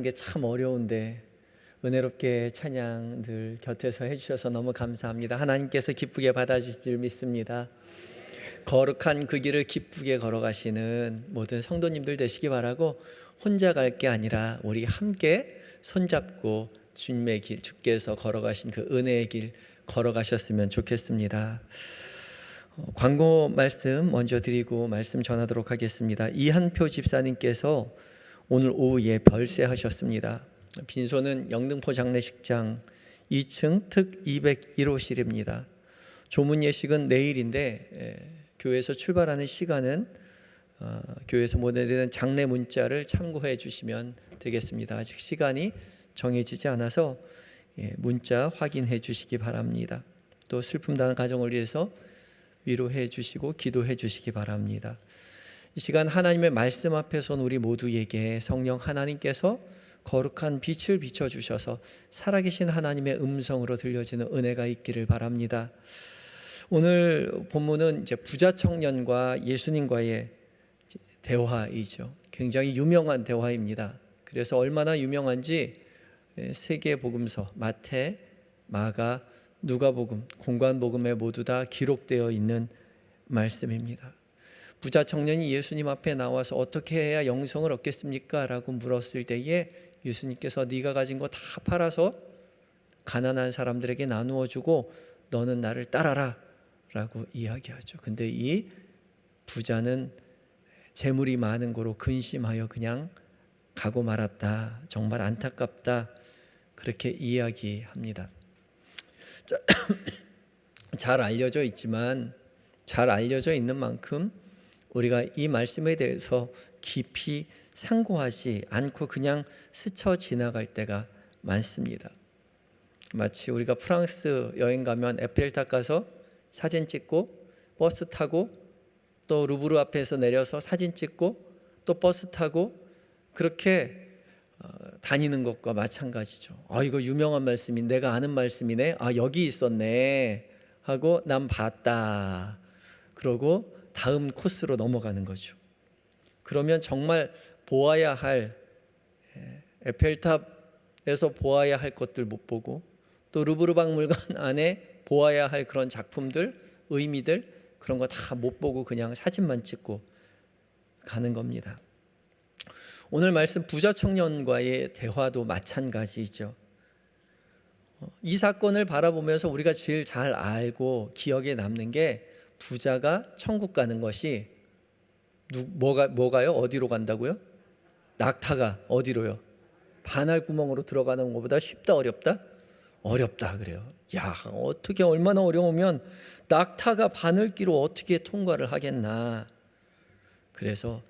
게 참 어려운데 은혜롭게 찬양 늘 곁에서 해주셔서 너무 감사합니다. 하나님께서 기쁘게 받아주실 줄 믿습니다. 거룩한 그 길을 기쁘게 걸어가시는 모든 성도님들 되시기 바라고, 혼자 갈 게 아니라 우리 함께 손잡고 주님의 길, 주께서 걸어가신 그 은혜의 길 걸어가셨으면 좋겠습니다. 광고 말씀 먼저 드리고 말씀 전하도록 하겠습니다. 이한표 집사님께서 오늘 오후에 별세하셨습니다. 빈소는 영등포 장례식장 2층 특 201호실입니다. 조문 예식은 내일인데 교회에서 출발하는 시간은 교회에서 보내드리는 장례 문자를 참고해 주시면 되겠습니다. 아직 시간이 정해지지 않아서 문자 확인해 주시기 바랍니다. 또 슬픔 당한 가정을 위해서 위로해 주시고 기도해 주시기 바랍니다. 이 시간 하나님의 말씀 앞에 선 우리 모두에게 성령 하나님께서 거룩한 빛을 비춰주셔서 살아계신 하나님의 음성으로 들려지는 은혜가 있기를 바랍니다. 오늘 본문은 이제 부자 청년과 예수님과의 대화이죠. 굉장히 유명한 대화입니다. 그래서 얼마나 유명한지 세계 복음서 마태, 마가, 누가복음, 공관복음에 모두 다 기록되어 있는 말씀입니다. 부자 청년이 예수님 앞에 나와서 어떻게 해야 영생을 얻겠습니까? 라고 물었을 때에 예수님께서 네가 가진 거 다 팔아서 가난한 사람들에게 나누어 주고 너는 나를 따라라 라고 이야기하죠. 근데 이 부자는 재물이 많은 거로 근심하여 그냥 가고 말았다. 정말 안타깝다. 그렇게 이야기합니다. 잘 알려져 있지만, 잘 알려져 있는 만큼 우리가 이 말씀에 대해서 깊이 상고하지 않고 그냥 스쳐 지나갈 때가 많습니다. 마치 우리가 프랑스 여행 가면 에펠탑 가서 사진 찍고 버스 타고 또 루브르 앞에서 내려서 사진 찍고 또 버스 타고 그렇게 다니는 것과 마찬가지죠. 이거 유명한 말씀이 내가 아는 말씀이네. 여기 있었네 하고 난 봤다. 그러고 다음 코스로 넘어가는 거죠. 그러면 정말 보아야 할, 에펠탑에서 보아야 할 것들 못 보고 또 루브르 박물관 안에 보아야 할 그런 작품들, 의미들 그런 거 다 못 보고 그냥 사진만 찍고 가는 겁니다. 오늘 말씀 부자 청년과의 대화도 마찬가지죠. 이 사건을 바라보면서 우리가 제일 잘 알고 기억에 남는 게, 부자가 천국 가는 것이 뭐가요? 어디로 간다고요? 낙타가 어디로요? 바늘 구멍으로 들어가는 것보다 쉽다 어렵다? 어렵다 그래요. 어떻게 얼마나 어려우면 낙타가 바늘기로 어떻게 통과를 하겠나. 그래서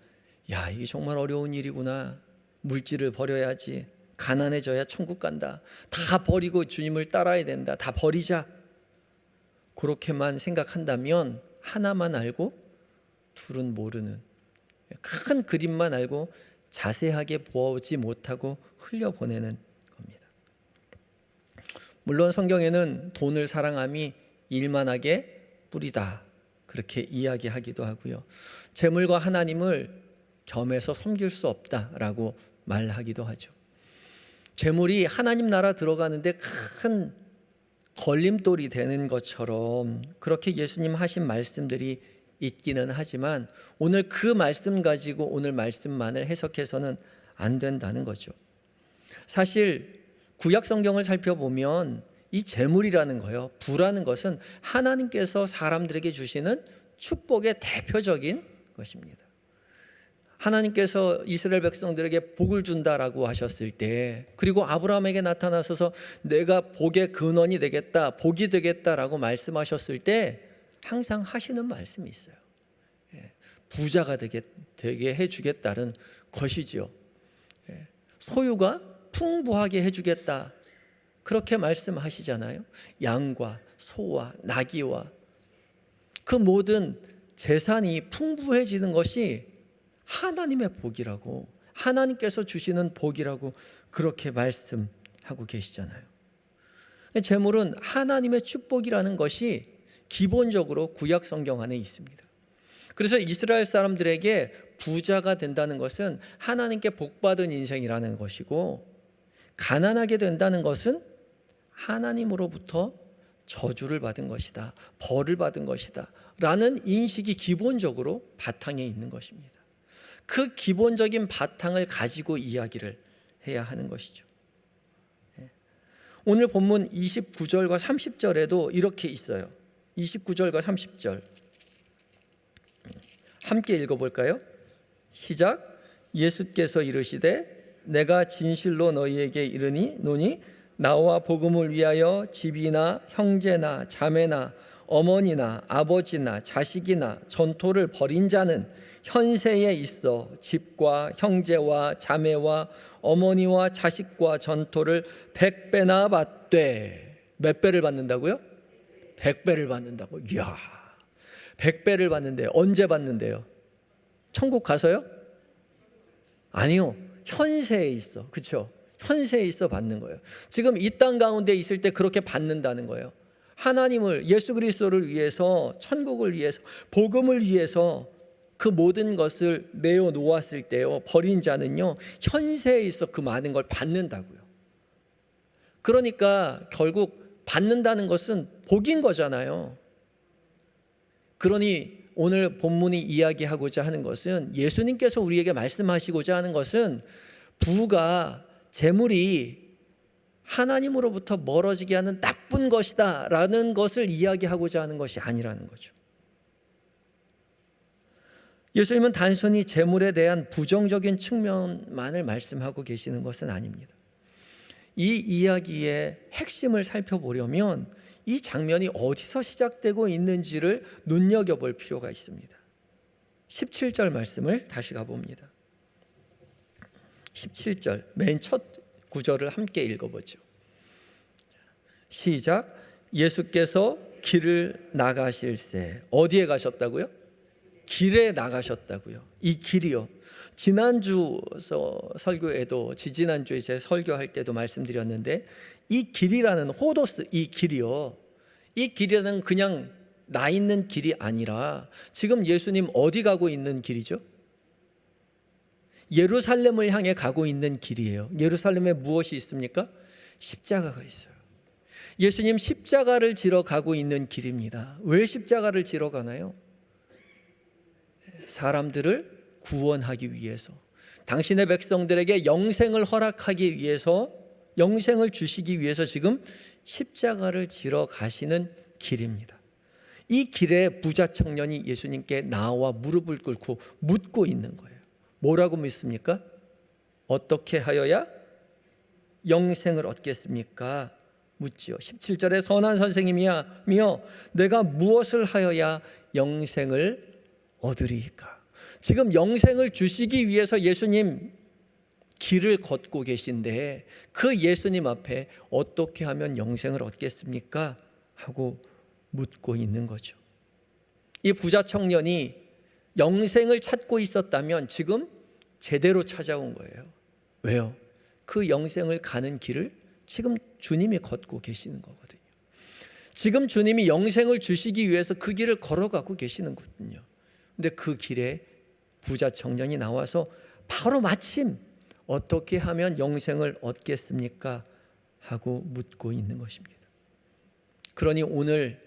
이게 정말 어려운 일이구나. 물질을 버려야지. 가난해져야 천국 간다. 다 버리고 주님을 따라야 된다. 다 버리자. 그렇게만 생각한다면 하나만 알고 둘은 모르는, 큰 그림만 알고 자세하게 보지 못하고 흘려보내는 겁니다. 물론 성경에는 돈을 사랑함이 일만하게 뿌리다 그렇게 이야기하기도 하고요. 재물과 하나님을 겸해서 섬길 수 없다라고 말하기도 하죠. 재물이 하나님 나라 들어가는데 큰 걸림돌이 되는 것처럼 그렇게 예수님 하신 말씀들이 있기는 하지만 오늘 그 말씀 가지고 오늘 말씀만을 해석해서는 안 된다는 거죠. 사실 구약 성경을 살펴보면 이 재물이라는 거요, 부라는 것은 하나님께서 사람들에게 주시는 축복의 대표적인 것입니다. 하나님께서 이스라엘 백성들에게 복을 준다라고 하셨을 때, 그리고 아브라함에게 나타나셔서 내가 복의 근원이 되겠다, 복이 되겠다라고 말씀하셨을 때 항상 하시는 말씀이 있어요. 부자가 되게 해주겠다는 것이지요. 소유가 풍부하게 해주겠다 그렇게 말씀하시잖아요. 양과 소와 나귀와 그 모든 재산이 풍부해지는 것이 하나님의 복이라고, 하나님께서 주시는 복이라고 그렇게 말씀하고 계시잖아요. 재물은 하나님의 축복이라는 것이 기본적으로 구약 성경 안에 있습니다. 그래서 이스라엘 사람들에게 부자가 된다는 것은 하나님께 복받은 인생이라는 것이고, 가난하게 된다는 것은 하나님으로부터 저주를 받은 것이다, 벌을 받은 것이다 라는 인식이 기본적으로 바탕에 있는 것입니다. 그 기본적인 바탕을 가지고 이야기를 해야 하는 것이죠. 오늘 본문 29절과 30절에도 이렇게 있어요. 29절과 30절 함께 읽어볼까요? 시작. 예수께서 이르시되 내가 진실로 너희에게 이르노니 나와 복음을 위하여 집이나 형제나 자매나 어머니나 아버지나 자식이나 전토를 벌인 자는 현세에 있어 집과 형제와 자매와 어머니와 자식과 전토를 100배나 받되. 몇 배를 받는다고요? 100배를 받는다고. 이야, 100배를 받는데 언제 받는데요? 천국 가서요? 아니요, 현세에 있어. 그렇죠? 현세에 있어 받는 거예요. 지금 이 땅 가운데 있을 때 그렇게 받는다는 거예요. 하나님을, 예수 그리스도를 위해서, 천국을 위해서, 복음을 위해서 그 모든 것을 내어놓았을 때요, 버린 자는요 현세에 있어 그 많은 걸 받는다고요. 그러니까 결국 받는다는 것은 복인 거잖아요. 그러니 오늘 본문이 이야기하고자 하는 것은, 예수님께서 우리에게 말씀하시고자 하는 것은 부가, 재물이 하나님으로부터 멀어지게 하는 나쁜 것이다 라는 것을 이야기하고자 하는 것이 아니라는 거죠. 예수님은 단순히 재물에 대한 부정적인 측면만을 말씀하고 계시는 것은 아닙니다. 이 이야기의 핵심을 살펴보려면 이 장면이 어디서 시작되고 있는지를 눈여겨볼 필요가 있습니다. 17절 말씀을 다시 가봅니다. 17절 맨 첫 구절을 함께 읽어보죠. 시작. 예수께서 길을 나가실새. 어디에 가셨다고요? 길에 나가셨다고요. 이 길이요, 지난주 설교에도, 지지난주에 제 설교할 때도 말씀드렸는데, 이 길이라는 호도스, 이 길이요, 이 길이는 그냥 나 있는 길이 아니라 지금 예수님 어디 가고 있는 길이죠? 예루살렘을 향해 가고 있는 길이에요. 예루살렘에 무엇이 있습니까? 십자가가 있어요. 예수님 십자가를 지러 가고 있는 길입니다. 왜 십자가를 지러 가나요? 사람들을 구원하기 위해서, 당신의 백성들에게 영생을 허락하기 위해서, 영생을 주시기 위해서 지금 십자가를 지러 가시는 길입니다. 이 길에 부자 청년이 예수님께 나와 무릎을 꿇고 묻고 있는 거예요. 뭐라고 묻습니까? 어떻게 하여야 영생을 얻겠습니까? 묻지요. 17절에 선한 선생님이여 내가 무엇을 하여야 영생을 얻으리까? 지금 영생을 주시기 위해서 예수님 길을 걷고 계신데, 그 예수님 앞에 어떻게 하면 영생을 얻겠습니까? 하고 묻고 있는 거죠. 이 부자 청년이 영생을 찾고 있었다면 지금 제대로 찾아온 거예요. 왜요? 그 영생을 가는 길을 지금 주님이 걷고 계시는 거거든요. 지금 주님이 영생을 주시기 위해서 그 길을 걸어가고 계시는 거거든요. 근데 그 길에 부자 청년이 나와서 바로 마침 어떻게 하면 영생을 얻겠습니까? 하고 묻고 있는 것입니다. 그러니 오늘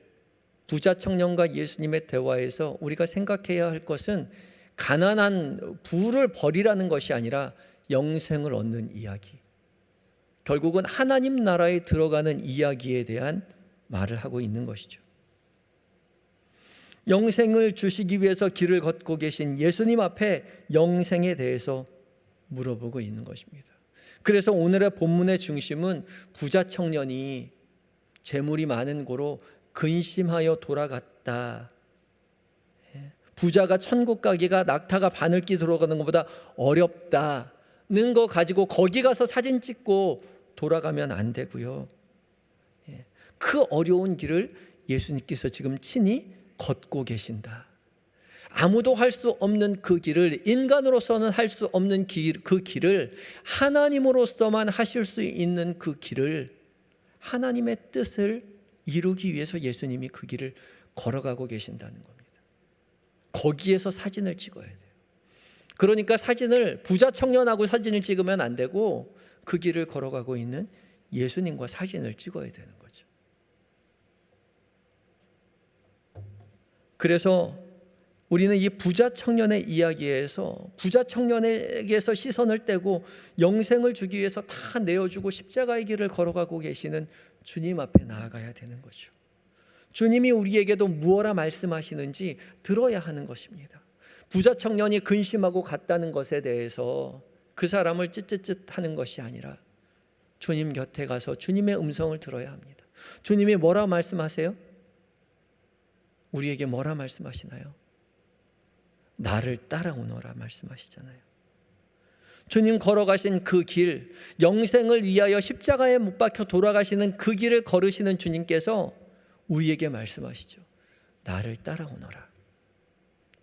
부자 청년과 예수님의 대화에서 우리가 생각해야 할 것은 가난한 부를 버리라는 것이 아니라 영생을 얻는 이야기, 결국은 하나님 나라에 들어가는 이야기에 대한 말을 하고 있는 것이죠. 영생을 주시기 위해서 길을 걷고 계신 예수님 앞에 영생에 대해서 물어보고 있는 것입니다. 그래서 오늘의 본문의 중심은 부자 청년이 재물이 많은 고로 근심하여 돌아갔다. 부자가 천국 가기가 낙타가 바늘기 들어가는 것보다 어렵다는 거 가지고 거기 가서 사진 찍고 돌아가면 안 되고요. 그 어려운 길을 예수님께서 지금 친히 걷고 계신다. 아무도 할 수 없는 그 길을, 인간으로서는 할 수 없는 그 길을 하나님으로서만 하실 수 있는 그 길을, 하나님의 뜻을 이루기 위해서 예수님이 그 길을 걸어가고 계신다는 겁니다. 거기에서 사진을 찍어야 돼요. 그러니까 사진을 부자 청년하고 사진을 찍으면 안 되고 그 길을 걸어가고 있는 예수님과 사진을 찍어야 되는 거죠. 그래서 우리는 이 부자 청년의 이야기에서 부자 청년에게서 시선을 떼고 영생을 주기 위해서 다 내어주고 십자가의 길을 걸어가고 계시는 주님 앞에 나아가야 되는 거죠. 주님이 우리에게도 무엇라 말씀하시는지 들어야 하는 것입니다. 부자 청년이 근심하고 갔다는 것에 대해서 그 사람을 쯧쯧쯧 하는 것이 아니라 주님 곁에 가서 주님의 음성을 들어야 합니다. 주님이 뭐라 말씀하세요? 우리에게 뭐라 말씀하시나요? 나를 따라오너라 말씀하시잖아요. 주님 걸어가신 그 길, 영생을 위하여 십자가에 못 박혀 돌아가시는 그 길을 걸으시는 주님께서 우리에게 말씀하시죠. 나를 따라오너라.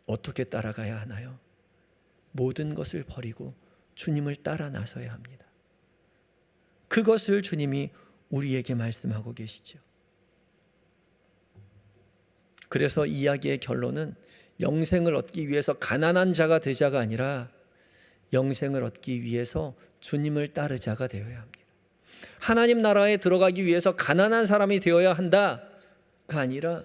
어떻게 따라가야 하나요? 모든 것을 버리고 주님을 따라 나서야 합니다. 그것을 주님이 우리에게 말씀하고 계시죠. 그래서 이야기의 결론은 영생을 얻기 위해서 가난한 자가 되자가 아니라 영생을 얻기 위해서 주님을 따르자가 되어야 합니다. 하나님 나라에 들어가기 위해서 가난한 사람이 되어야 한다가 아니라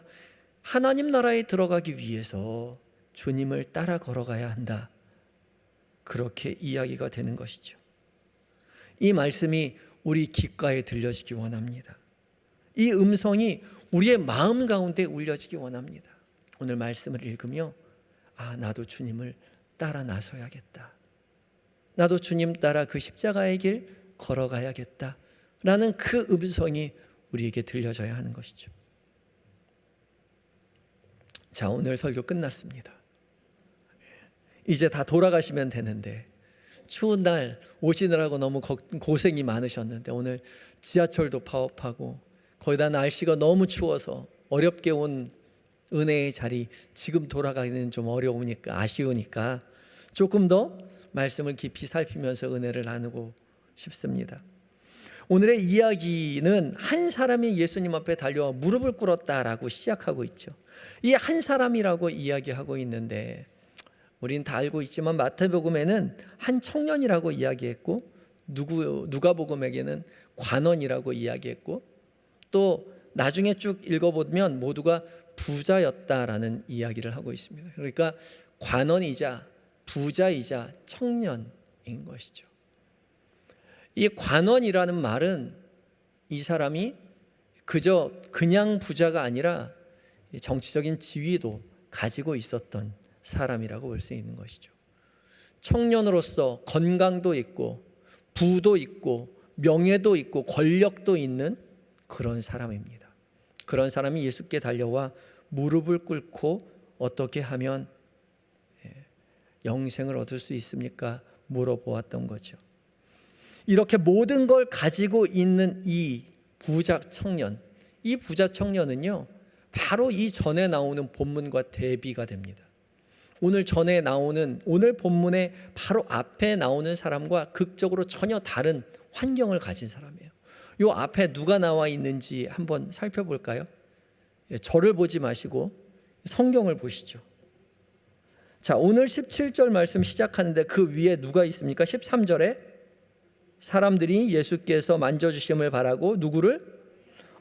하나님 나라에 들어가기 위해서 주님을 따라 걸어가야 한다. 그렇게 이야기가 되는 것이죠. 이 말씀이 우리 귓가에 들려지기 원합니다. 이 음성이 우리의 마음 가운데 울려지기 원합니다. 오늘 말씀을 읽으며 나도 주님을 따라 나서야겠다. 나도 주님 따라 그 십자가의 길 걸어가야겠다. 라는 그 음성이 우리에게 들려져야 하는 것이죠. 자, 오늘 설교 끝났습니다. 이제 다 돌아가시면 되는데 추운 날 오시느라고 너무 고생이 많으셨는데 오늘 지하철도 파업하고 거기다 날씨가 너무 추워서 어렵게 온 은혜의 자리 지금 돌아가기는 좀 어려우니까 아쉬우니까 조금 더 말씀을 깊이 살피면서 은혜를 나누고 싶습니다. 오늘의 이야기는 한 사람이 예수님 앞에 달려와 무릎을 꿇었다라고 시작하고 있죠. 이 한 사람이라고 이야기하고 있는데 우린 다 알고 있지만 마태복음에는 한 청년이라고 이야기했고 누가복음에게는 관원이라고 이야기했고 또 나중에 쭉 읽어보면 모두가 부자였다라는 이야기를 하고 있습니다. 그러니까 관원이자 부자이자 청년인 것이죠. 이 관원이라는 말은 이 사람이 그냥 부자가 아니라 정치적인 지위도 가지고 있었던 사람이라고 볼 수 있는 것이죠. 청년으로서 건강도 있고 부도 있고 명예도 있고 권력도 있는 그런 사람입니다. 그런 사람이 예수께 달려와 무릎을 꿇고 어떻게 하면 영생을 얻을 수 있습니까? 물어보았던 거죠. 이렇게 모든 걸 가지고 있는 이 부자 청년, 이 부자 청년은요 바로 이 전에 나오는 본문과 대비가 됩니다. 오늘 본문의 바로 앞에 나오는 사람과 극적으로 전혀 다른 환경을 가진 사람이에요. 이 앞에 누가 나와 있는지 한번 살펴볼까요? 저를 보지 마시고 성경을 보시죠. 자, 오늘 17절 말씀 시작하는데 그 위에 누가 있습니까? 13절에 사람들이 예수께서 만져주심을 바라고 누구를?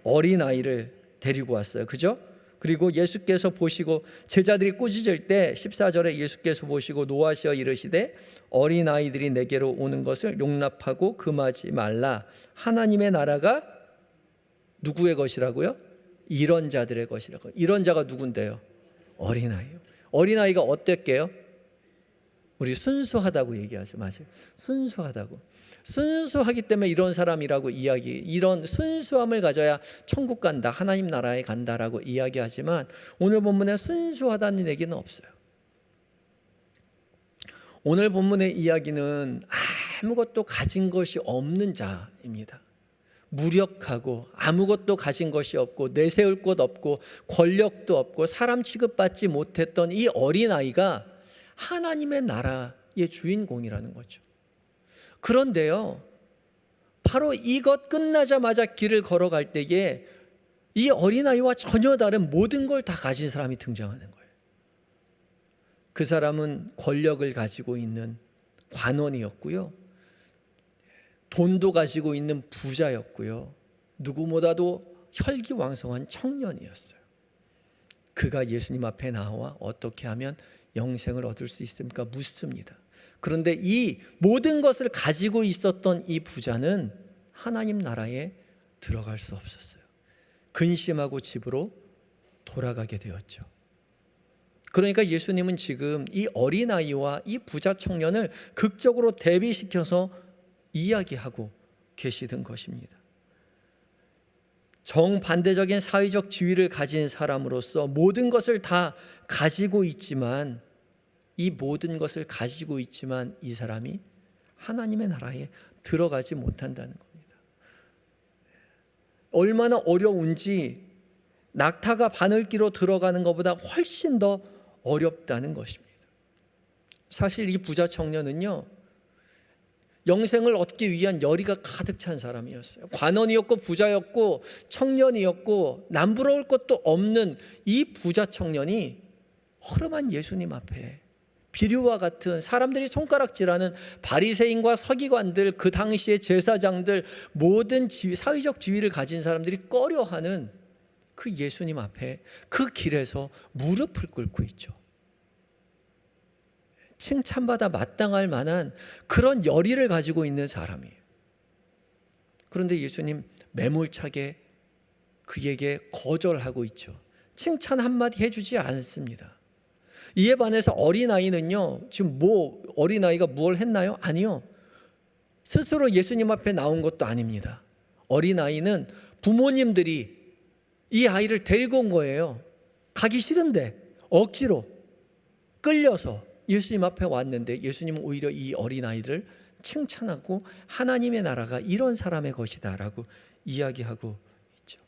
어린아이를 데리고 왔어요. 그죠? 그리고 예수께서 보시고 제자들이 꾸짖을 때 14절에 예수께서 보시고 노하시어 이르시되 어린아이들이 내게로 오는 것을 용납하고 금하지 말라. 하나님의 나라가 누구의 것이라고요? 이런 자들의 것이라고. 이런 자가 누군데요? 어린아이요. 어린아이가 어땠게요? 우리 순수하다고 얘기하죠. 맞아요. 순수하다고. 순수하기 때문에 이런 사람이라고 이런 순수함을 가져야 천국 간다, 하나님 나라에 간다라고 이야기하지만 오늘 본문에 순수하다는 얘기는 없어요. 오늘 본문의 이야기는 아무것도 가진 것이 없는 자입니다. 무력하고 아무것도 가진 것이 없고 내세울 곳 없고 권력도 없고 사람 취급받지 못했던 이 어린아이가 하나님의 나라의 주인공이라는 거죠. 그런데요, 바로 이것 끝나자마자 길을 걸어갈 때에 이 어린아이와 전혀 다른 모든 걸 다 가진 사람이 등장하는 거예요. 그 사람은 권력을 가지고 있는 관원이었고요. 돈도 가지고 있는 부자였고요. 누구보다도 혈기왕성한 청년이었어요. 그가 예수님 앞에 나와 어떻게 하면 영생을 얻을 수 있습니까? 묻습니다. 그런데 이 모든 것을 가지고 있었던 이 부자는 하나님 나라에 들어갈 수 없었어요. 근심하고 집으로 돌아가게 되었죠. 그러니까 예수님은 지금 이 어린아이와 이 부자 청년을 극적으로 대비시켜서 이야기하고 계시던 것입니다. 정반대적인 사회적 지위를 가진 사람으로서 모든 것을 다 가지고 있지만, 이 모든 것을 가지고 있지만 이 사람이 하나님의 나라에 들어가지 못한다는 겁니다. 얼마나 어려운지 낙타가 바늘기로 들어가는 것보다 훨씬 더 어렵다는 것입니다. 사실 이 부자 청년은요, 영생을 얻기 위한 열의가 가득 찬 사람이었어요. 관원이었고 부자였고 청년이었고 남부러울 것도 없는 이 부자 청년이 허름한 예수님 앞에 비류와 같은 사람들이 손가락질하는 바리새인과 서기관들, 그 당시의 제사장들, 모든 사회적 지위를 가진 사람들이 꺼려하는 그 예수님 앞에 그 길에서 무릎을 꿇고 있죠. 칭찬받아 마땅할 만한 그런 열의를 가지고 있는 사람이에요. 그런데 예수님 매몰차게 그에게 거절하고 있죠. 칭찬 한마디 해주지 않습니다. 이에 반해서 어린아이는요, 지금 어린아이가 뭘 했나요? 아니요. 스스로 예수님 앞에 나온 것도 아닙니다. 어린아이는 부모님들이 이 아이를 데리고 온 거예요. 가기 싫은데 억지로 끌려서 예수님 앞에 왔는데, 예수님은 오히려 이 어린아이를 칭찬하고 하나님의 나라가 이런 사람의 것이다 라고 이야기하고 있죠.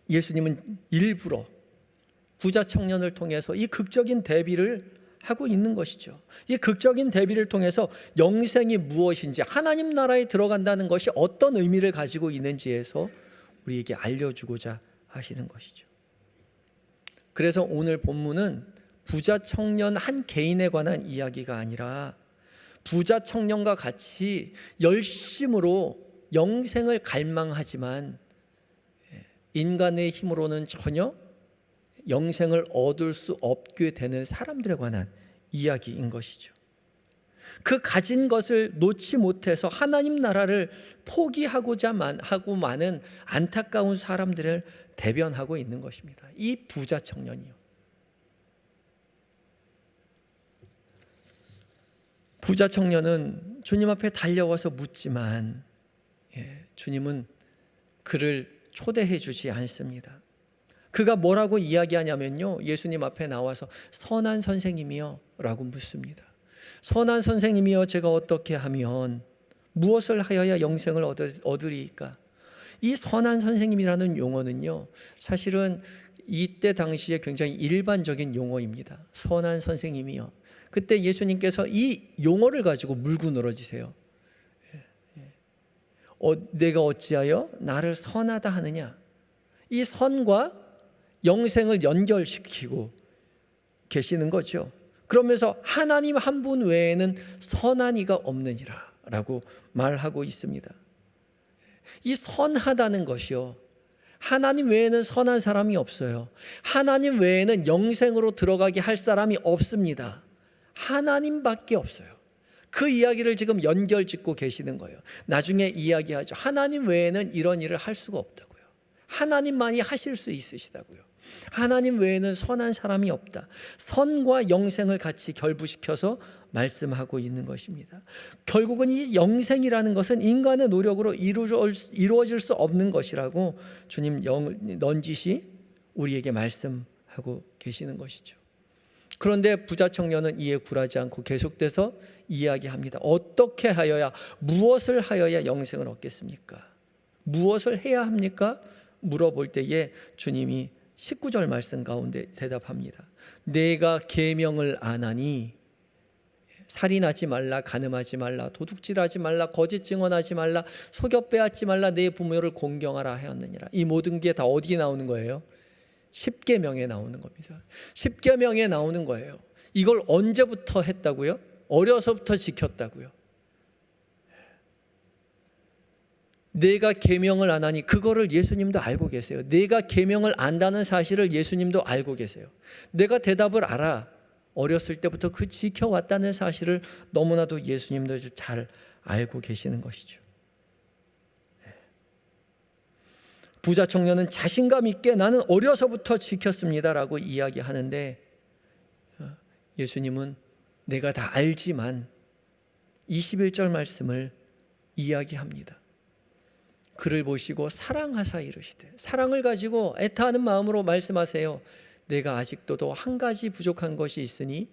예수님은 일부러 부자 청년을 통해서 이 극적인 대비를 하고 있는 것이죠. 이 극적인 대비를 통해서 영생이 무엇인지, 하나님 나라에 들어간다는 것이 어떤 의미를 가지고 있는지에서 우리에게 알려주고자 하시는 것이죠. 그래서 오늘 본문은 부자 청년 한 개인에 관한 이야기가 아니라 부자 청년과 같이 열심으로 영생을 갈망하지만 인간의 힘으로는 전혀 영생을 얻을 수 없게 되는 사람들에 관한 이야기인 것이죠. 그 가진 것을 놓지 못해서 하나님 나라를 포기하고자 하고 많은 안타까운 사람들을 대변하고 있는 것입니다. 이 부자 청년이요. 부자 청년은 주님 앞에 달려와서 묻지만 주님은 그를 초대해 주지 않습니다. 그가 뭐라고 이야기하냐면요, 예수님 앞에 나와서 선한 선생님이여 라고 묻습니다. 선한 선생님이여, 제가 어떻게 하면 무엇을 하여야 영생을 얻으리이까? 이 선한 선생님이라는 용어는요, 사실은 이때 당시에 굉장히 일반적인 용어입니다. 선한 선생님이여. 그때 예수님께서 이 용어를 가지고 물고 늘어지세요. 내가 어찌하여 나를 선하다 하느냐? 이 선과 영생을 연결시키고 계시는 거죠. 그러면서 하나님 한 분 외에는 선한 이가 없느니라 라고 말하고 있습니다. 이 선하다는 것이요, 하나님 외에는 선한 사람이 없어요. 하나님 외에는 영생으로 들어가게 할 사람이 없습니다. 하나님밖에 없어요. 그 이야기를 지금 연결짓고 계시는 거예요. 나중에 이야기하죠. 하나님 외에는 이런 일을 할 수가 없다고요. 하나님만이 하실 수 있으시다고요. 하나님 외에는 선한 사람이 없다. 선과 영생을 같이 결부시켜서 말씀하고 있는 것입니다. 결국은 이 영생이라는 것은 인간의 노력으로 이루어질 수 없는 것이라고 주님 넌지시 우리에게 말씀하고 계시는 것이죠. 그런데 부자 청년은 이에 굴하지 않고 계속돼서 이야기합니다. 어떻게 하여야, 무엇을 하여야 영생을 얻겠습니까? 무엇을 해야 합니까? 물어볼 때에 주님이 19절 말씀 가운데 대답합니다. 내가 계명을 안 하니 살인하지 말라, 간음하지 말라, 도둑질하지 말라, 거짓 증언하지 말라, 속여 빼앗지 말라, 내 부모를 공경하라 하였느니라. 이 모든 게 다 어디에 나오는 거예요? 십계명에 나오는 겁니다. 십계명에 나오는 거예요. 이걸 언제부터 했다고요? 어려서부터 지켰다고요. 내가 계명을 안 하니 그거를 예수님도 알고 계세요. 내가 계명을 안다는 사실을 예수님도 알고 계세요. 내가 대답을 알아. 어렸을 때부터 그 지켜왔다는 사실을 너무나도 예수님도 잘 알고 계시는 것이죠. 부자 청년은 자신감 있게 나는 어려서부터 지켰습니다라고 이야기하는데, 예수님은 내가 다 알지만 21절 말씀을 이야기합니다. 그를 보시고 사랑하사 이르시되, 사랑을 가지고 애타하는 마음으로 말씀하세요. 내가 아직도도 한 가지 부족한 것이 있으니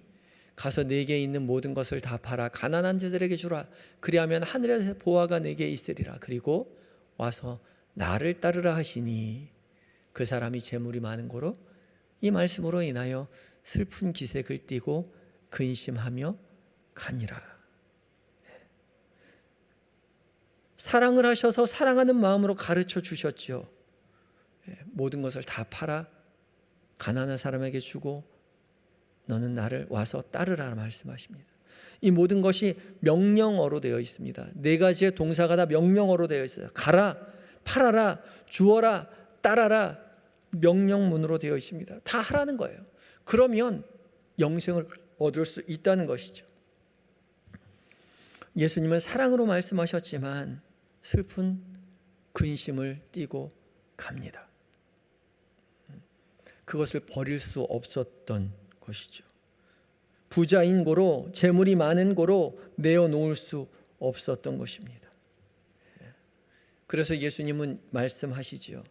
가서 내게 있는 모든 것을 다 팔아 가난한 자들에게 주라. 그리하면 하늘의 보화가 내게 있으리라. 그리고 와서 나를 따르라 하시니 그 사람이 재물이 많은 고로 이 말씀으로 인하여 슬픈 기색을 띠고 근심하며 가니라. 사랑을 하셔서 사랑하는 마음으로 가르쳐 주셨죠. 모든 것을 다 팔아 가난한 사람에게 주고 너는 나를 와서 따르라 말씀하십니다. 이 모든 것이 명령어로 되어 있습니다. 네 가지의 동사가 다 명령어로 되어 있어요. 가라, 팔아라, 주어라, 따라라, 명령문으로 되어 있습니다. 다 하라는 거예요. 그러면 영생을 얻을 수 있다는 것이죠. 예수님은 사랑으로 말씀하셨지만 슬픈 근심을 띠고 갑니다. 그것을 버릴 수 없었던 것이죠. 부자인 고로, 재물이 많은 고로 내어놓을 수 없었던 것입니다. 그래서 예수님은 말씀하시지요.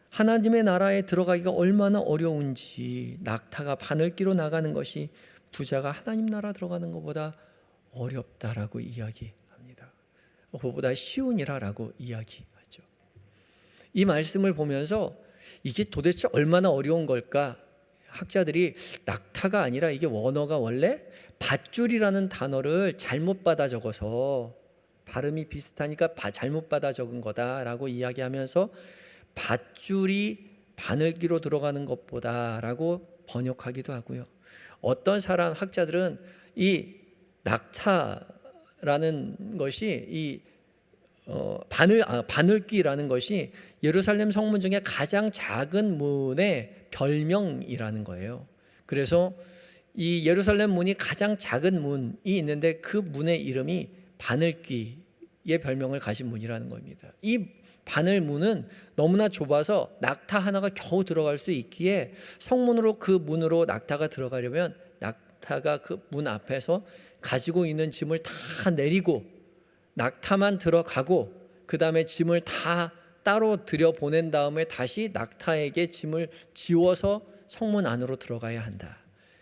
하나님의 나라에 들어가기가 얼마나 어려운지, 낙타가 바늘기로 나가는 것이 부자가 하나님 나라 들어가는 것보다 어렵다라고 이야기합니다. 그보다 쉬우니라라고 이야기하죠. 이 말씀을 보면서 이게 도대체 얼마나 어려운 걸까? 학자들이 낙타가 아니라 이게 원어가 원래 밧줄이라는 단어를 잘못 받아 적어서 발음이 비슷하니까 잘못 받아 적은 거다라고 이야기하면서 밧줄이 바늘기로 들어가는 것보다라고 번역하기도 하고요. 어떤 사람 학자들은 이 낙타라는 것이 이 바늘귀라는 것이 예루살렘 성문 중에 가장 작은 문의 별명이라는 거예요. 그래서 이 예루살렘 문이 가장 작은 문이 있는데 그 문의 이름이 바늘귀의 별명을 가진 문이라는 겁니다. 이 바늘문은 너무나 좁아서 낙타 하나가 겨우 들어갈 수 있기에 성문으로 그 문으로 낙타가 들어가려면 낙타가 그 문 앞에서 가지고 있는 짐을 다 내리고 낙타만 들어가고 그 다음에 짐을 다 따로 들여보낸 다음에 다시 낙타에게 짐을 지워서 성문 안으로 들어가야 한다.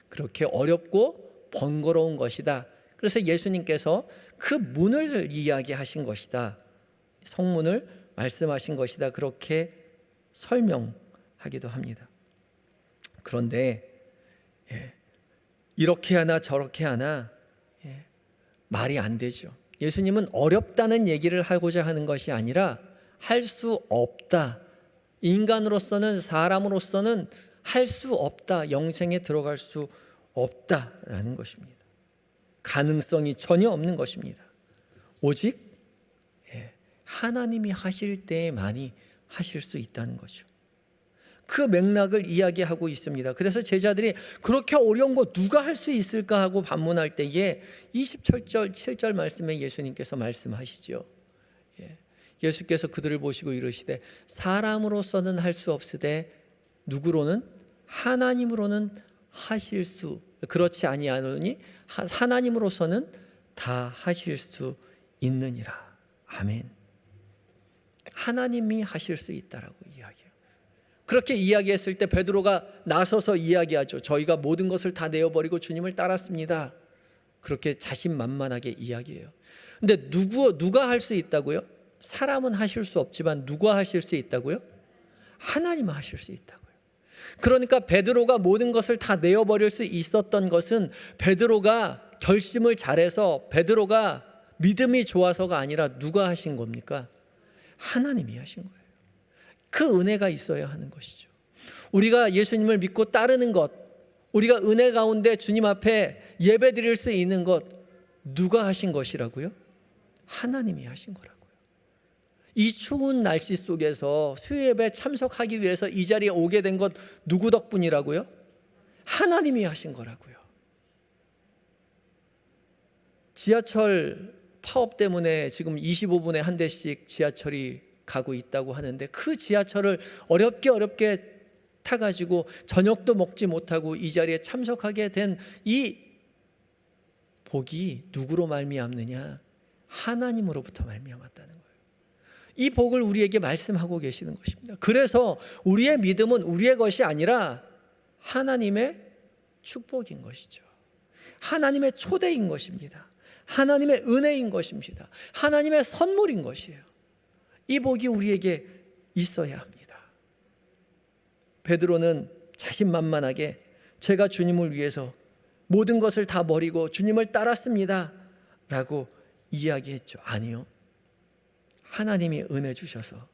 그렇게 어렵고 번거로운 것이다. 그래서 예수님께서 그 문을 이야기하신 것이다. 성문을 말씀하신 것이다. 그렇게 설명하기도 합니다. 그런데 이렇게 하나 저렇게 하나 말이 안 되죠. 예수님은 어렵다는 얘기를 하고자 하는 것이 아니라 할 수 없다. 인간으로서는, 사람으로서는 할 수 없다. 영생에 들어갈 수 없다라는 것입니다. 가능성이 전혀 없는 것입니다. 오직 하나님이 하실 때에만이 하실 수 있다는 거죠. 그 맥락을 이야기하고 있습니다. 그래서 제자들이 그렇게 어려운 거 누가 할 수 있을까 하고 반문할 때에 27절 말씀에 예수님께서 말씀하시죠. 예수께서 그들을 보시고 이르시되 사람으로서는 할 수 없으되 누구로는? 하나님으로는 하실 수, 그렇지 아니하노니 하나님으로서는 다 하실 수 있느니라. 아멘. 하나님이 하실 수 있다라고 이야기해요. 그렇게 이야기했을 때 베드로가 나서서 이야기하죠. 저희가 모든 것을 다 내어버리고 주님을 따랐습니다. 그렇게 자신만만하게 이야기해요. 근데 누가 할 수 있다고요? 사람은 하실 수 없지만 누가 하실 수 있다고요? 하나님은 하실 수 있다고요. 그러니까 베드로가 모든 것을 다 내어버릴 수 있었던 것은 베드로가 결심을 잘해서 베드로가 믿음이 좋아서가 아니라 누가 하신 겁니까? 하나님이 하신 거예요. 그 은혜가 있어야 하는 것이죠. 우리가 예수님을 믿고 따르는 것, 우리가 은혜 가운데 주님 앞에 예배 드릴 수 있는 것, 누가 하신 것이라고요? 하나님이 하신 거라고요. 이 추운 날씨 속에서 수요예배 참석하기 위해서 이 자리에 오게 된 것 누구 덕분이라고요? 하나님이 하신 거라고요. 지하철 파업 때문에 지금 25분에 한 대씩 지하철이 가고 있다고 하는데, 그 지하철을 어렵게 타가지고 저녁도 먹지 못하고 이 자리에 참석하게 된 이 복이 누구로 말미암느냐? 하나님으로부터 말미암았다는 거예요. 이 복을 우리에게 말씀하고 계시는 것입니다. 그래서 우리의 믿음은 우리의 것이 아니라 하나님의 축복인 것이죠. 하나님의 초대인 것입니다. 하나님의 은혜인 것입니다. 하나님의 선물인 것이에요. 이 복이 우리에게 있어야 합니다. 베드로는 자신만만하게 제가 주님을 위해서 모든 것을 다 버리고 주님을 따랐습니다 라고 이야기했죠. 아니요. 하나님이 은혜 주셔서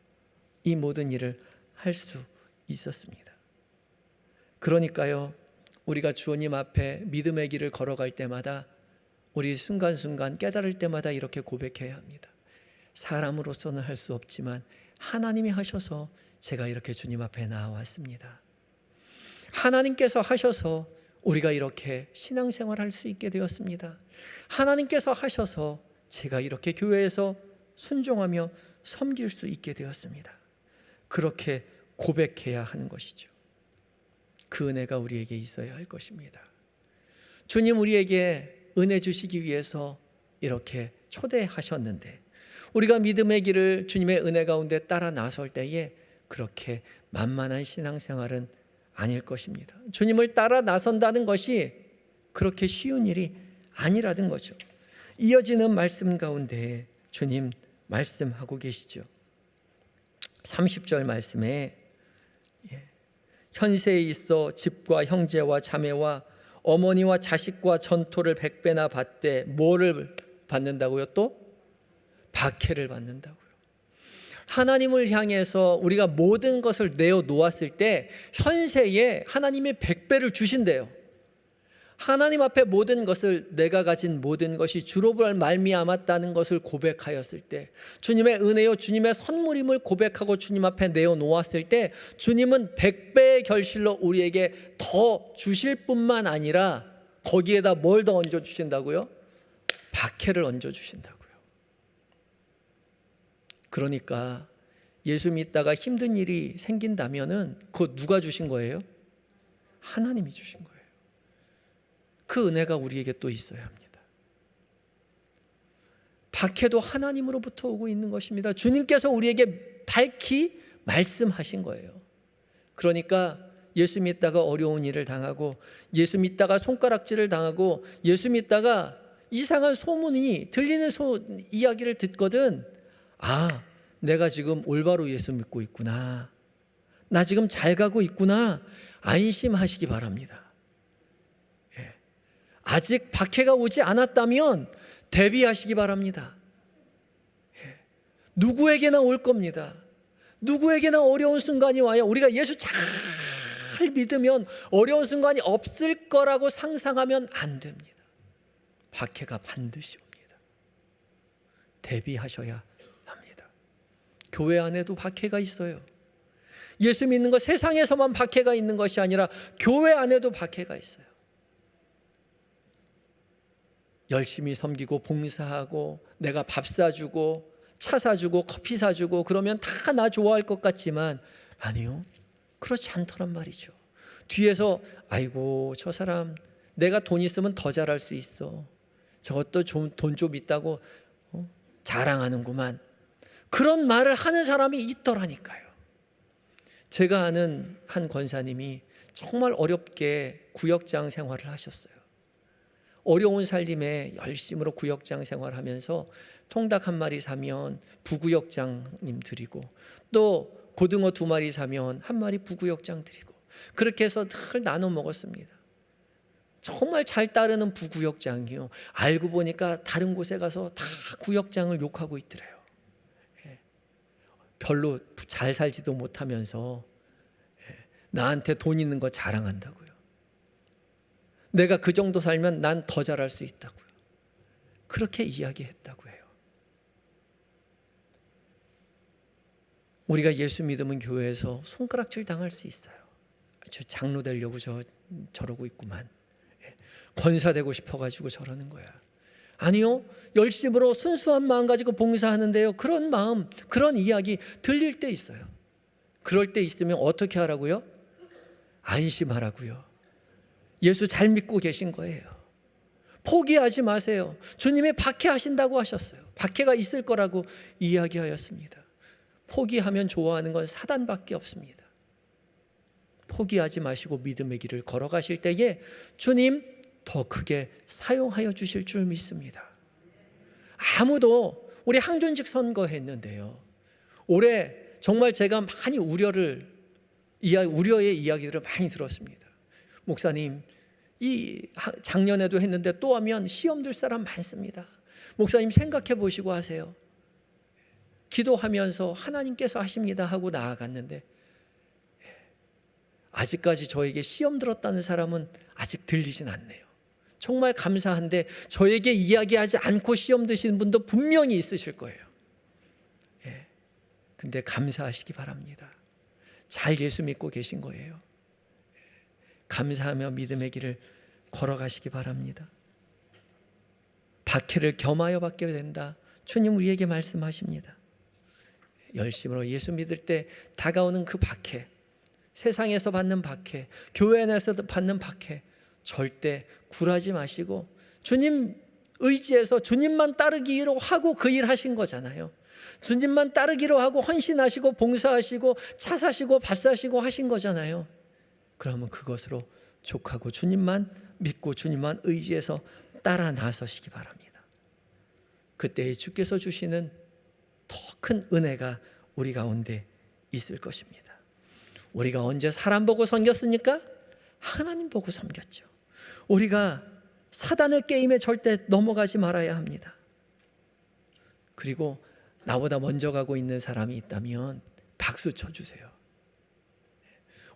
이 모든 일을 할 수 있었습니다. 그러니까요, 우리가 주님 앞에 믿음의 길을 걸어갈 때마다, 우리 순간순간 깨달을 때마다 이렇게 고백해야 합니다. 사람으로서는 할 수 없지만 하나님이 하셔서 제가 이렇게 주님 앞에 나왔습니다. 하나님께서 하셔서 우리가 이렇게 신앙생활할 수 있게 되었습니다. 하나님께서 하셔서 제가 이렇게 교회에서 순종하며 섬길 수 있게 되었습니다. 그렇게 고백해야 하는 것이죠. 그 은혜가 우리에게 있어야 할 것입니다. 주님 우리에게 은혜 주시기 위해서 이렇게 초대하셨는데, 우리가 믿음의 길을 주님의 은혜 가운데 따라 나설 때에 그렇게 만만한 신앙생활은 아닐 것입니다. 주님을 따라 나선다는 것이 그렇게 쉬운 일이 아니라는 거죠. 이어지는 말씀 가운데 주님 말씀하고 계시죠. 30절 말씀에 현세에 있어 집과 형제와 자매와 어머니와 자식과 전토를 100배나 받되 뭐를 받는다고요? 또 박해를 받는다고요. 하나님을 향해서 우리가 모든 것을 내어 놓았을 때 현세에 하나님이 100배를 주신대요. 하나님 앞에 모든 것을, 내가 가진 모든 것이 주로 말미암았다는 것을 고백하였을 때, 주님의 은혜요 주님의 선물임을 고백하고 주님 앞에 내어 놓았을 때, 주님은 100배의 결실로 우리에게 더 주실 뿐만 아니라 거기에다 뭘 더 얹어 주신다고요? 박해를 얹어 주신다고요. 그러니까 예수 믿다가 힘든 일이 생긴다면은 그거 누가 주신 거예요? 하나님이 주신 거예요. 그 은혜가 우리에게 또 있어야 합니다. 박해도 하나님으로부터 오고 있는 것입니다. 주님께서 우리에게 밝히 말씀하신 거예요. 그러니까 예수 믿다가 어려운 일을 당하고, 예수 믿다가 손가락질을 당하고, 예수 믿다가 이상한 소문이 들리는 이야기를 듣거든, 아, 내가 지금 올바로 예수 믿고 있구나, 나 지금 잘 가고 있구나, 안심하시기 바랍니다. 아직 박해가 오지 않았다면 대비하시기 바랍니다. 누구에게나 올 겁니다. 누구에게나 어려운 순간이 와요. 우리가 예수 잘 믿으면 어려운 순간이 없을 거라고 상상하면 안 됩니다. 박해가 반드시 옵니다. 대비하셔야 합니다. 교회 안에도 박해가 있어요. 예수 믿는 것 세상에서만 박해가 있는 것이 아니라 교회 안에도 박해가 있어요. 열심히 섬기고 봉사하고 내가 밥 사주고 차 사주고 커피 사주고 그러면 다 나 좋아할 것 같지만 아니요, 그렇지 않더란 말이죠. 뒤에서 아이고 저 사람 내가 돈 있으면 더 잘할 수 있어, 저것도 돈 좀 있다고 자랑하는구만, 그런 말을 하는 사람이 있더라니까요. 제가 아는 한 권사님이 정말 어렵게 구역장 생활을 하셨어요. 어려운 살림에 열심으로 구역장 생활하면서 통닭 한 마리 사면 부구역장님 드리고, 또 고등어 2마리 사면 1마리 부구역장 드리고, 그렇게 해서 늘 나눠 먹었습니다. 정말 잘 따르는 부구역장이요, 알고 보니까 다른 곳에 가서 다 구역장을 욕하고 있더래요. 별로 잘 살지도 못하면서 나한테 돈 있는 거 자랑한다고요. 내가 그 정도 살면 난 더 잘할 수 있다고요. 그렇게 이야기했다고 해요. 우리가 예수 믿으면 교회에서 손가락질 당할 수 있어요. 저 장로 되려고 저러고 있구만. 권사 되고 싶어가지고 저러는 거야. 아니요, 열심으로 순수한 마음 가지고 봉사하는데요, 그런 마음, 그런 이야기 들릴 때 있어요. 그럴 때 있으면 어떻게 하라고요? 안심하라고요. 예수 잘 믿고 계신 거예요. 포기하지 마세요. 주님이 박해하신다고 하셨어요. 박해가 있을 거라고 이야기하였습니다. 포기하면 좋아하는 건 사단밖에 없습니다. 포기하지 마시고 믿음의 길을 걸어가실 때에 주님 더 크게 사용하여 주실 줄 믿습니다. 아무도 우리 항존직 선거했는데요, 올해 정말 제가 많이 우려의 이야기들을 많이 들었습니다. 목사님, 이 작년에도 했는데 또 하면 시험 들 사람 많습니다. 목사님 생각해 보시고 하세요. 기도하면서 하나님께서 하십니다 하고 나아갔는데 아직까지 저에게 시험 들었다는 사람은 아직 들리진 않네요. 정말 감사한데 저에게 이야기하지 않고 시험 드시는 분도 분명히 있으실 거예요. 근데 감사하시기 바랍니다. 잘 예수 믿고 계신 거예요. 감사하며 믿음의 길을 걸어가시기 바랍니다. 박해를 겸하여 받게 된다, 주님 우리에게 말씀하십니다. 열심으로 예수 믿을 때 다가오는 그 박해, 세상에서 받는 박해, 교회 안에서 받는 박해, 절대 굴하지 마시고 주님 의지해서 주님만 따르기로 하고 그 일 하신 거잖아요. 주님만 따르기로 하고 헌신하시고 봉사하시고 차 사시고 밥 사시고 하신 거잖아요. 그러면 그것으로 족하고 주님만 믿고 주님만 의지해서 따라 나서시기 바랍니다. 그때에 주께서 주시는 더 큰 은혜가 우리 가운데 있을 것입니다. 우리가 언제 사람 보고 섬겼습니까? 하나님 보고 섬겼죠. 우리가 사단의 게임에 절대 넘어가지 말아야 합니다. 그리고 나보다 먼저 가고 있는 사람이 있다면 박수 쳐주세요.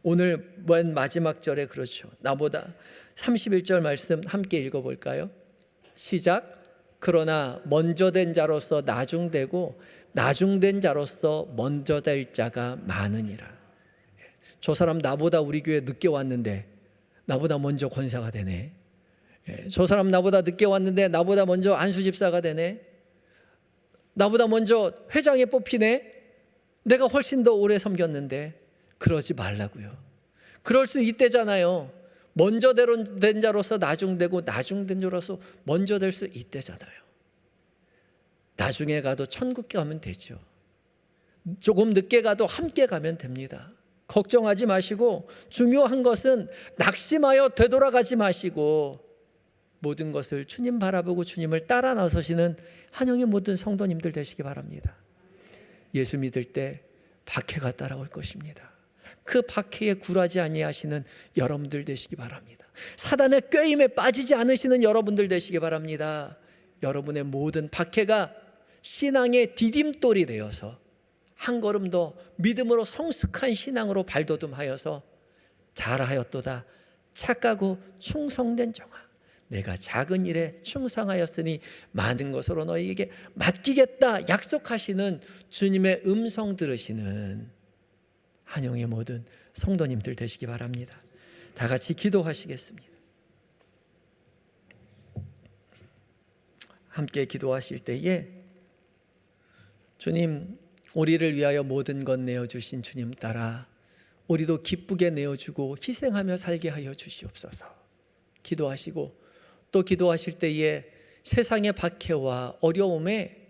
오늘 맨 마지막 절에 그렇죠. 나보다 31절 말씀 함께 읽어볼까요? 시작. 그러나 먼저 된 자로서 나중되고 나중된 자로서 먼저 될 자가 많으니라. 저 사람 나보다 우리 교회 늦게 왔는데 나보다 먼저 권사가 되네. 저 사람 나보다 늦게 왔는데 나보다 먼저 안수집사가 되네. 나보다 먼저 회장에 뽑히네. 내가 훨씬 더 오래 섬겼는데. 그러지 말라고요. 그럴 수 있대잖아요. 먼저 된 자로서 나중되고 나중된 자로서 먼저 될 수 있대잖아요. 나중에 가도 천국 가면 되죠. 조금 늦게 가도 함께 가면 됩니다. 걱정하지 마시고 중요한 것은 낙심하여 되돌아가지 마시고 모든 것을 주님 바라보고 주님을 따라 나서시는 한영의 모든 성도님들 되시기 바랍니다. 예수 믿을 때 박해가 따라올 것입니다. 그 박해에 굴하지 아니하시는 여러분들 되시기 바랍니다. 사단의 꾀임에 빠지지 않으시는 여러분들 되시기 바랍니다. 여러분의 모든 박해가 신앙의 디딤돌이 되어서 한 걸음 더 믿음으로 성숙한 신앙으로 발돋움하여서 잘하였도다 착하고 충성된 종아, 내가 작은 일에 충성하였으니 많은 것으로 너희에게 맡기겠다 약속하시는 주님의 음성 들으시는 한영의 모든 성도님들 되시기 바랍니다. 다 같이 기도하시겠습니다. 함께 기도하실 때에 주님, 우리를 위하여 모든 것 내어주신 주님 따라 우리도 기쁘게 내어주고 희생하며 살게 하여 주시옵소서. 기도하시고 또 기도하실 때에 세상의 박해와 어려움에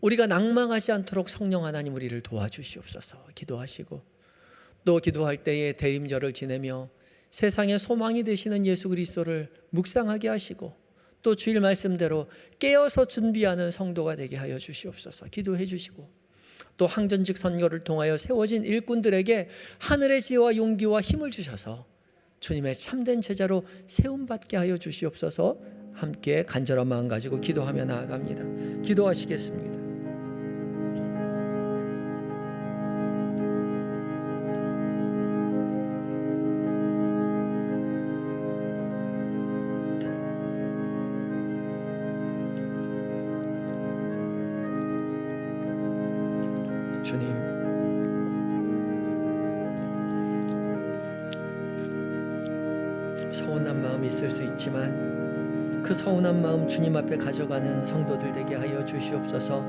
우리가 낭망하지 않도록 성령 하나님 우리를 도와주시옵소서. 기도하시고 또 기도할 때에 대림절을 지내며 세상의 소망이 되시는 예수 그리스도를 묵상하게 하시고 또 주일 말씀대로 깨어서 준비하는 성도가 되게 하여 주시옵소서. 기도해 주시고 또 항전직 선교를 통하여 세워진 일꾼들에게 하늘의 지혜와 용기와 힘을 주셔서 주님의 참된 제자로 세움받게 하여 주시옵소서. 함께 간절한 마음 가지고 기도하며 나아갑니다. 기도하시겠습니다. 주님, 서운한 마음이 있을 수 있지만 그 서운한 마음 주님 앞에 가져가는 성도들 되게 하여 주시옵소서.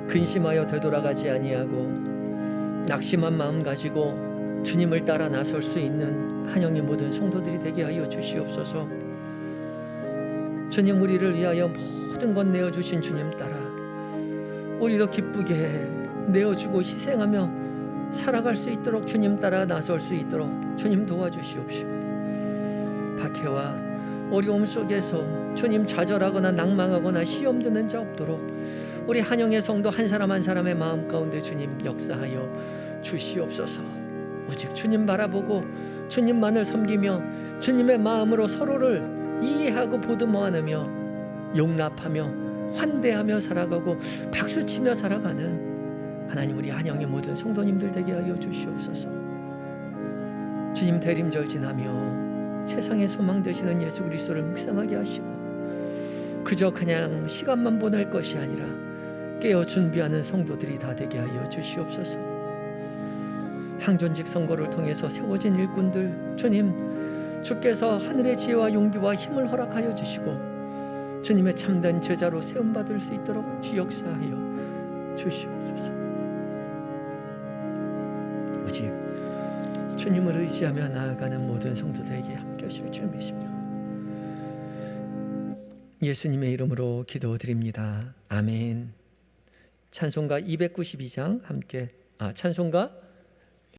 근심하여 되돌아가지 아니하고 낙심한 마음 가지고 주님을 따라 나설 수 있는 한영의 모든 성도들이 되게 하여 주시옵소서. 주님, 우리를 위하여 모든 것 내어주신 주님 따라 우리도 기쁘게 내어주고 희생하며 살아갈 수 있도록 주님 따라 나설 수 있도록 주님 도와주시옵시고, 박해와 어려움 속에서 주님 좌절하거나 낭망하거나 시험 드는 자 없도록 우리 한영의 성도 한 사람 한 사람의 마음 가운데 주님 역사하여 주시옵소서. 오직 주님 바라보고 주님만을 섬기며 주님의 마음으로 서로를 이해하고 보듬어 안으며 용납하며 환대하며 살아가고 박수치며 살아가는 하나님, 우리 한영의 모든 성도님들 되게 하여 주시옵소서. 주님 대림절 지나며 세상의 소망 되시는 예수 그리스도를 묵상하게 하시고 그저 그냥 시간만 보낼 것이 아니라 깨어 준비하는 성도들이 다 되게 하여 주시옵소서. 항존직 선거를 통해서 세워진 일꾼들, 주님 주께서 하늘의 지혜와 용기와 힘을 허락하여 주시고 주님의 참된 제자로 세움받을 수 있도록 주 역사하여 주시옵소서. 오직 주님을 의지하며 나아가는 모든 성도들에게 함께 하실 줄 믿습니다. 예수님의 이름으로 기도드립니다. 아멘. 찬송가 292장 함께 찬송가